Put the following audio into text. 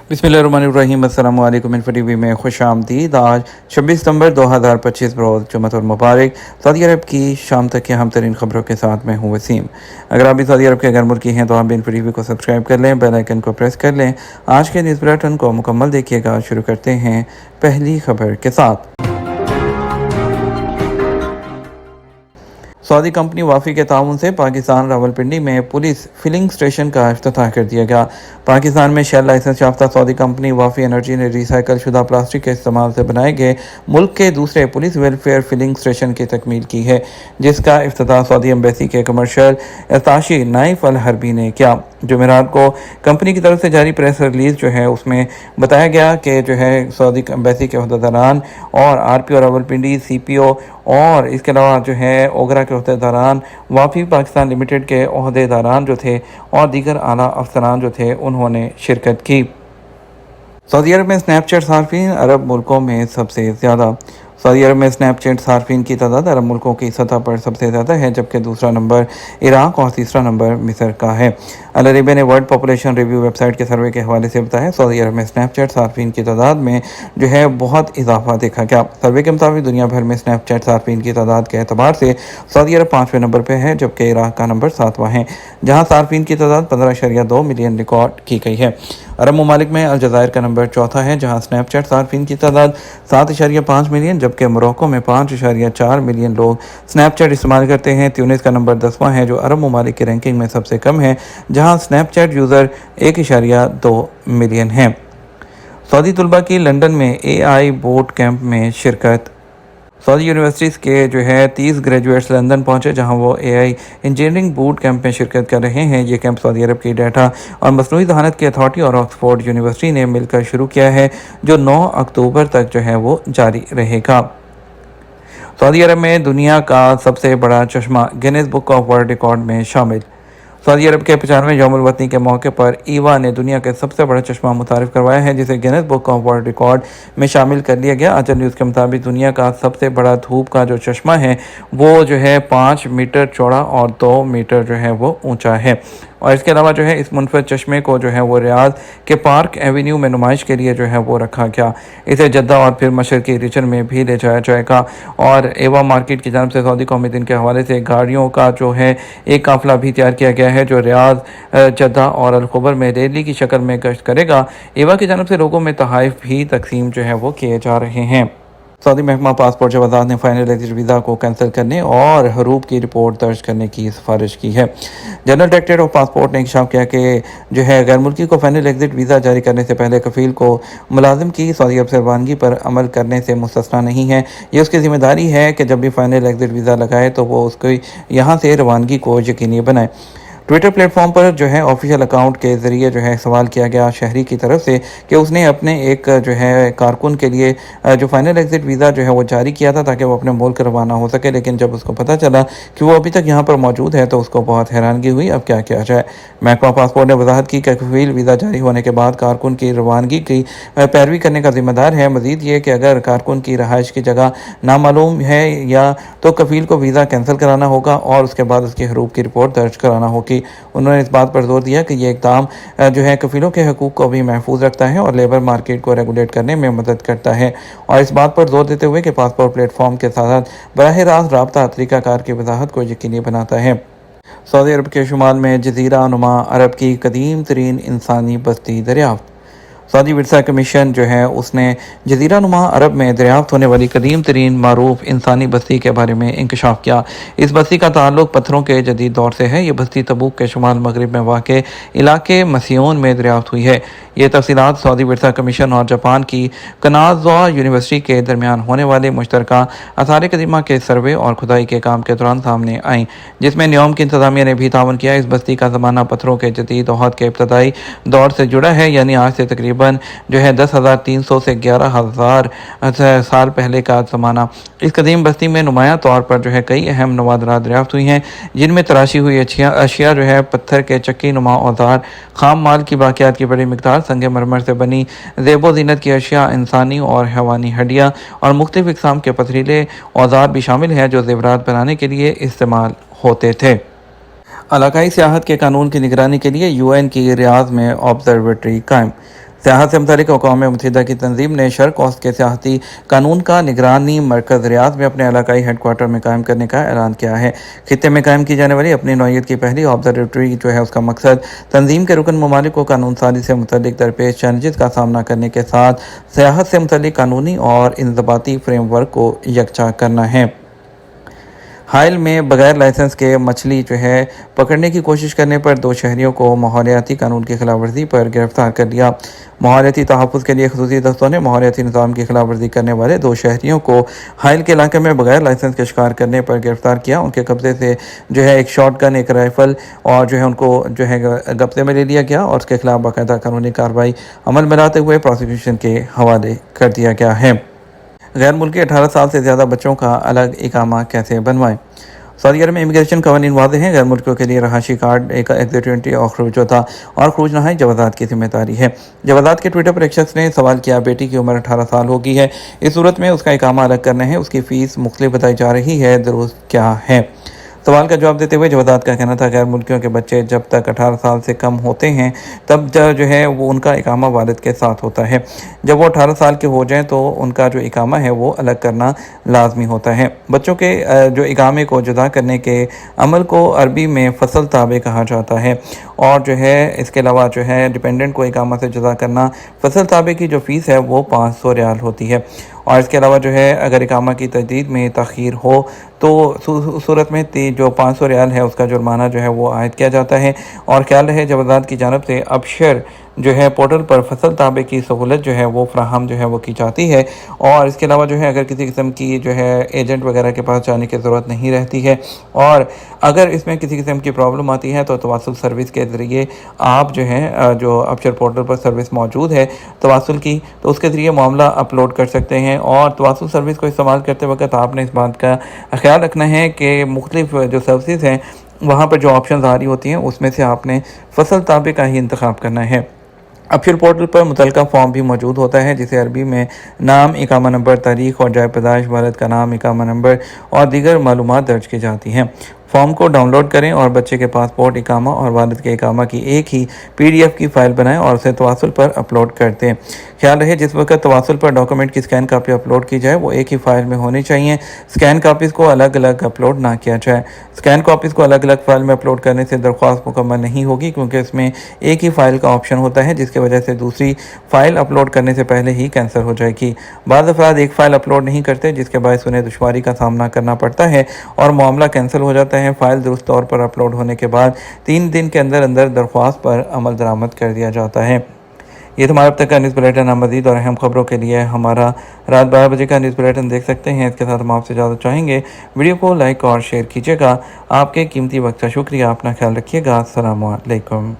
बिस्मिल्लाहिर्रहमानिर्रहीम। अस्सलाम वालेकुम। इन्फो टीवी में खुश आमदीद। आज 26 सितंबर 2025 रोज़ जुम्मतुल मुबारक। सऊदी अरब की शाम तक की अहम तरीन खबरों के साथ मैं हूँ वसीम। अगर आप भी सऊदी अरब के घर मुल्की हैं तो आप भी इन्फो टीवी को सब्सक्राइब कर लें, बेल आइकन को प्रेस कर लें। आज के न्यूज़ बुलेटिन को मुकम्मल देखिएगा। शुरू करते हैं पहली खबर के साथ। सऊदी कंपनी वाफ़ी के ताउन से पाकिस्तान रावलपिंडी में पुलिस फिलिंग स्टेशन का इफ्तिताह कर दिया गया। पाकिस्तान में शेल लाइसेंस याफ्ता सऊदी कंपनी वाफ़ी एनर्जी ने रिसाइकल शुदा प्लास्टिक के इस्तेमाल से बनाए गए मुल्क के दूसरे पुलिस वेलफेयर फिलिंग स्टेशन की तकमील की है, जिसका इफ्तिताह सऊदी एम्बेसी के कमर्शियल अताशी नाइफ अल हरबी ने किया। जुमेरात को कंपनी की तरफ से जारी प्रेस रिलीज जो है उसमें बताया गया कि जो है सऊदी एम्बेसी के अहदेदारान और RPO रावलपिंडी CPO और इसके अलावा जो है ओगरा के अहदेदारान, वाफ़ी पाकिस्तान लिमिटेड के अहदेदारान जो थे और दीगर आला अफसरान जो थे उन्होंने शिरकत की। सऊदी अरब में स्नैपचैट सार्फिन अरब मुल्कों में सबसे ज़्यादा। सऊदी अरब में स्नैपचैट सार्फिन की तादाद अरब मुल्कों की सतह पर सबसे ज़्यादा है, जबकि दूसरा नंबर इराक और तीसरा नंबर मिस्र का है। अल अरेबिया ने वर्ल्ड पॉपुलेशन रिव्यू वेबसाइट के सर्वे के हवाले से बताया सऊदी अरब में स्नैपचैट सार्फिन की तादाद में जो है बहुत इजाफा देखा गया। सर्वे के मुताबिक दुनिया भर में स्नैपचैट सार्फिन की तादाद के एतबार से सऊदी अरब 5वें नंबर पर है, जबकि इराक का नंबर 7वां है, जहाँ सार्फिन की तादाद 15.2 मिलियन रिकॉर्ड की गई है। अरब ममालिक में अलजायर का नंबर चौथा है, जहाँ स्नैपचैट सार्फिन की तादाद 7.5 मिलियन, जबकि मोरक्को में 5.4 मिलियन लोग स्नैपचैट इस्तेमाल करते हैं। ट्यूनिस का नंबर 10वां है, जो अरब ममालिक की रैंकिंग में सबसे कम है, जहाँ स्नैपचैट यूज़र 1.2 मिलियन हैं। सऊदी तलबा की लंदन में AI बूट कैंप में शिरकत। सऊदी यूनिवर्सिटीज़ के जो है 30 ग्रेजुएट्स लंदन पहुंचे, जहां वो AI इंजीनियरिंग बूट कैंप में शिरकत कर रहे हैं। ये कैंप सऊदी अरब की डाटा और मसनूई जहानत की अथॉरिटी और ऑक्सफोर्ड यूनिवर्सिटी ने मिलकर शुरू किया है, जो 9 अक्टूबर तक जो है वो जारी रहेगा। सऊदी अरब में दुनिया का सबसे बड़ा चश्मा Guinness book of world record में शामिल। सऊदी अरब के 95वें यौमुल वतनी के मौके पर ईवा ने दुनिया के सबसे बड़ा चश्मा मुतारिफ करवाया है, जिसे Guinness book of world record में शामिल कर लिया गया। अजल न्यूज़ के मुताबिक दुनिया का सबसे बड़ा धूप का जो चश्मा है वो जो है 5 मीटर चौड़ा और 2 मीटर जो है वो ऊंचा है। और इसके अलावा जो है इस मुनफरद चश्मे को जो है वो रियाद के पार्क एवेन्यू में नुमाइश के लिए जो है वो रखा गया। इसे जद्दा और फिर मशरकी रीजन में भी ले जाया जाएगा। और एवा मार्केट की जानब से सऊदी कौमी दिन के हवाले से गाड़ियों का जो है एक काफिला भी तैयार किया गया है, जो रियाद, जद्दा और अलखबर में रैली की शक्ल में गश्त करेगा। एवा की जानब से लोगों में तोहफ़े भी तकसीम जो है वो किए जा रहे हैं। सऊदी महकमा पासपोर्ट जवाज़ात ने फाइनल एग्जिट वीज़ा को कैंसिल करने और हरूब की रिपोर्ट दर्ज करने की सिफारिश की है। जनरल डायरेक्टरेट ऑफ पासपोर्ट ने इंकशाफ किया कि जो है गैर मुल्की को फाइनल एग्जिट वीज़ा जारी करने से पहले कफील को मुलाजिम की सऊदी अरब से रवानगी पर अमल करने से मुस्तस्ना नहीं है। ये उसकी जिम्मेदारी है कि जब भी फाइनल एग्जिट वीज़ा लगाए तो वो उसकी यहाँ से रवानगी को यकीनी बनाए। ट्विटर प्लेटफॉर्म पर जो है ऑफिशियल अकाउंट के ज़रिए जो है सवाल किया गया शहरी की तरफ से कि उसने अपने एक जो है कारकुन के लिए जो फाइनल एग्जिट वीज़ा जो है वो जारी किया था ताकि वो अपने मुल्क रवाना हो सके, लेकिन जब उसको पता चला कि वो अभी तक यहाँ पर मौजूद है तो उसको बहुत हैरानगी हुई। अब क्या किया जाए। महकमा पासपोर्ट ने वजाहत की कि कफील वीज़ा जारी होने के बाद कारकुन की रवानगी की पैरवी करने का जिम्मेदार है। मज़ीद ये कि अगर कारकुन की रहाइश की जगह नामालूम है या तो कफील को वीज़ा कैंसिल कराना होगा और उसके बाद उसकी हरूब की रिपोर्ट दर्ज कराना होगी। उन्होंने इस बात पर जोर दिया कि यह इक़दाम जो है कफीलों के हकूक़ को भी महफूज रखता है और लेबर मार्केट को रेगुलेट करने में मदद करता है। और इस बात पर जोर देते हुए कि पासपोर्ट प्लेटफॉर्म के साथ बराह रास्त रब्ता तरीक़ाकार की वजाहत को यकीनी बनाता है। सऊदी अरब के शुमाल में जज़ीरा नुमा अरब की कदीम तरीन इंसानी बस्ती दरियाफ्त। सऊदी विरसा कमीशन जो है उसने जज़ीरा नुमा अरब में दरियाफ्त होने वाली कदीम तरीन मारूफ इंसानी बस्ती के बारे में इंकशाफ किया। इस बस्ती का ताल्लुक पत्थरों के जदीद दौर से है। ये बस्ती तबूक के शुमाल मगरिब में वाक़े इलाके मसियोन में दरियाफ्त हुई है। ये तफसीलात सऊदी विरसा कमीशन और जापान की कनाज़ा यूनिवर्सिटी के दरमियान होने वाले मुश्तरका आसार कदीमा के सर्वे और खुदाई के काम के दौरान सामने आईं, जिसमें न्योम की इंतज़ामिया ने भी तावन किया। इस बस्ती का ज़माना पत्थरों के जदीद अहद के इब्तदाई दौर से जुड़ा है, यानी आज से तकरीबन जो है 10,300 से 11,000 साल पहले का ज़माना। इस कदीम बस्ती में नुमाया तौर पर जो है कई अहम नवादरात दरियाफ्त हुई हैं, जिनमें तराशी हुई अशिया जो है पत्थर के चक्की नुमा औजार, खाम माल की बाक़ियात की बड़ी मिकदार, संगे मरमर से बनी ज़ेबो ज़ीनत की अशिया, इंसानी और हैवानी हड्डियाँ और मुख्तलिफ़ इक़साम के पथरीले औजार भी शामिल हैं जो ज़ेवरात बनाने के लिए इस्तेमाल होते थे। इलाकाई सियाहत के कानून की निगरानी के लिए UN की रियाद में ऑब्जर्वेटरी कायम। सियाहत से मुतालिक अक़वाम मुत्तहिदा की तंजीम ने शर्क औसत के सियाहती कानून का निगरानी मरकज़ रियाद में अपने इलाकाई हेड क्वार्टर में कायम करने का ऐलान किया है। खित्ते में कायम की जाने वाली अपनी नौइयत की पहली ऑब्जर्वेटरी जो है उसका मकसद तंजीम के रुकन ममालिक को कानून साजी से मुतल्लिक दरपेश चैलेंजेस का सामना करने के साथ सियाहत से मुतल्लिक कानूनी और इंज़बाती फ्रेमवर्क को यकजा करना है। हाइल में बगैर लाइसेंस के मछली जो है पकड़ने की कोशिश करने पर 2 शहरियों को माहौलियाती कानून की खिलाफ वर्जी पर गिरफ्तार कर लिया। माहौलियाती तहफ़्फ़ुज़ के लिए खसूसी दस्तों ने माहौलियाती निज़ाम की खिलाफ वर्जी करने वाले 2 शहरियों को हाइल के इलाके में बगैर लाइसेंस के शिकार करने पर गिरफ्तार किया। उनके कब्जे से जो है एक शॉट गन, एक राइफ़ल और जो है उनको जो है कब्जे में ले लिया गया और उसके खिलाफ बाकायदा कानूनी कार्रवाई अमल में लाते हुए प्रोसिक्यूशन के हवाले कर दिया गया है। गैर मुल्की 18 साल से ज़्यादा बच्चों का अलग इकामा कैसे बनवाएं। सऊदी अरब में इमिग्रेशन कवानीन वाज़ेह हैं। गैर मुल्कियों के लिए रहायशी कार्ड, एक एग्जिट एंट्री और खरूज होता और खरूज नहाई जवाज़ात की जिम्मेदारी है। जवाज़ात के ट्विटर पर एक शख्स ने सवाल किया, बेटी की उम्र 18 साल हो गई है, इस सूरत में उसका इकामा अलग करना है, उसकी फ़ीस मुख्तलिफ बताई जा रही है, दुरुस्त क्या है। सवाल का जवाब देते हुए जवाज़ात का कहना था, गैर मुल्कियों के बच्चे जब तक 18 साल से कम होते हैं तब जो है वो उनका इकामा वालिद के साथ होता है। जब वो 18 साल के हो जाएं तो उनका जो इकामा है वो अलग करना लाजमी होता है। बच्चों के जो इकामे को जुदा करने के अमल को अरबी में फसल ताबे कहा जाता है और जो है इसके अलावा जो है डिपेंडेंट को इकामा से जुदा करना, फसल ताबे की जो फ़ीस है वो 500 रियाल होती है। और इसके अलावा जो है अगर इकामा की तजदीद में तख़ीर हो तो सूरत में जो 500 रियाल है उसका जुर्माना जो है वो आयद किया जाता है। और ख्याल रहे जवाज़ात की जानब से अबशर जो है पोर्टल पर फसल ताबे की सहूलत जो है वो फ्राहम जो है वो की जाती है। और इसके अलावा जो है अगर किसी किस्म की जो है एजेंट वगैरह के पास जाने की ज़रूरत नहीं रहती है और अगर इसमें किसी किस्म की प्रॉब्लम आती है तो तवासुल सर्विस के ज़रिए आप जो है जो अबशर पोर्टल पर सर्विस मौजूद है तवासुल की, तो उसके ज़रिए मामला अपलोड कर सकते हैं। और तवासुल सर्विस को इस्तेमाल करते वक्त आपने इस बात का ख्याल रखना है कि मुख्तलिफ जो सर्विसेज हैं वहाँ पर जो ऑप्शन आ रही होती हैं उसमें से आपने फसल ताबे का ही इंतखाब करना है। अबशर पोर्टल पर मुतलका फॉर्म भी मौजूद होता है जिसे अरबी में नाम, इकामा नंबर, तारीख़ और जाए पैदाइश, वालिद का नाम, इकामा नंबर और दीगर मालूमात दर्ज की जाती हैं। फॉर्म को डाउनलोड करें और बच्चे के पासपोर्ट, इकामा और वालिद के इकामा की एक ही PDF की फ़ाइल बनाएं और उसे तवासुल पर अपलोड कर दें। ख्याल रहे जिस वक्त तवासुल पर डॉक्यूमेंट की स्कैन कापी अपलोड की जाए वो एक ही फ़ाइल में होनी चाहिए। स्कैन कापीज़ को अलग अलग अपलोड ना किया जाए। स्कैन कापीज़ को अलग अलग फ़ाइल में अपलोड करने से दरख्वास्त मुकम्मल नहीं होगी क्योंकि इसमें एक ही फ़ाइल का ऑप्शन होता है जिसकी वजह से दूसरी फ़ाइल अपलोड करने से पहले ही कैंसिल हो जाएगी। बाज़ अफ़राद एक फ़ाइल अपलोड नहीं करते जिसके बायस उन्हें दुश्वारी का सामना करना पड़ता है और मामला कैंसिल हो जाता है। फ़ाइल दुरुस्त तौर पर अपलोड होने के बाद 3 दिन के अंदर अंदर दरख्वास्त पर अमल दरामद कर दिया जाता है। ये तुम्हारा अब तक का न्यूज़ बुलेटिन। मज़ीद और अहम खबरों के लिए हमारा रात 12 बजे का न्यूज़ बुलेटिन देख सकते हैं। इसके साथ हम आपसे इजाज़त चाहेंगे। वीडियो को लाइक और शेयर कीजिएगा। आपके कीमती वक्त का शुक्रिया। अपना ख्याल रखिएगा। अस्सलामु अलैकुम।